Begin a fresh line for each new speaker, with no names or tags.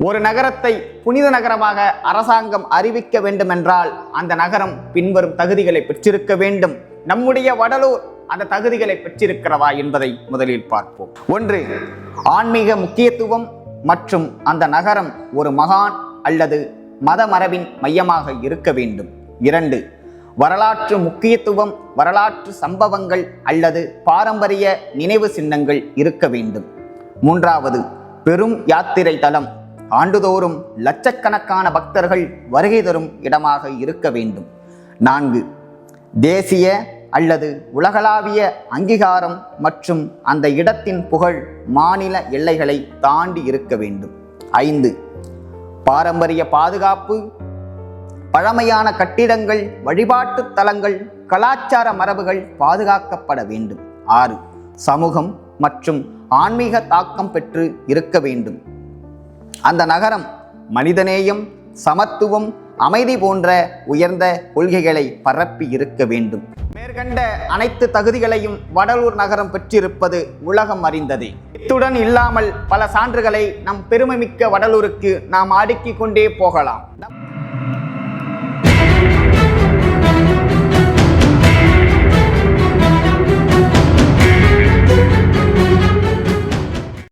ஒரு நகரத்தை புனித நகரமாக அரசாங்கம் அறிவிக்க வேண்டுமென்றால் அந்த நகரம் பின்வரும் தகுதிகளை பெற்றிருக்க வேண்டும். நம்முடைய வடலூர் அந்த தகுதிகளை பெற்றிருக்கிறதா என்பதை முதலில் பார்ப்போம். 1. ஆன்மீக முக்கியத்துவம் மற்றும் அந்த நகரம் ஒரு மகான் அல்லது மத மரபின் மையமாக இருக்க வேண்டும். 2. வரலாற்று முக்கியத்துவம், வரலாற்று சம்பவங்கள் அல்லது பாரம்பரிய நினைவு சின்னங்கள் இருக்க வேண்டும். 3. பெரும் யாத்திரை தலம், ஆண்டுதோறும் லட்சக்கணக்கான பக்தர்கள் வருகை தரும் இடமாக இருக்க வேண்டும். 4. தேசிய அல்லது உலகளாவிய அங்கீகாரம் மற்றும் அந்த இடத்தின் புகழ் மாநில எல்லைகளை தாண்டி இருக்க வேண்டும். 5. பாரம்பரிய பாதுகாப்பு, பழமையான கட்டிடங்கள், வழிபாட்டு தலங்கள், கலாச்சார மரபுகள் பாதுகாக்கப்பட வேண்டும். 6. சமூகம் மற்றும் ஆன்மீக தாக்கம் பெற்று இருக்க வேண்டும். அந்த நகரம் மனிதநேயம், சமத்துவம், அமைதி போன்ற உயர்ந்த கொள்கைகளை பரப்பி இருக்க வேண்டும். மேற்கண்ட அனைத்து தகுதிகளையும் வடலூர் நகரம் பெற்றிருப்பது உலகம் அறிந்ததே. இத்துடன் இல்லாமல் பல சான்றுகளை நம் பெருமைமிக்க வடலூருக்கு நாம் அடுக்கிக் கொண்டே போகலாம்.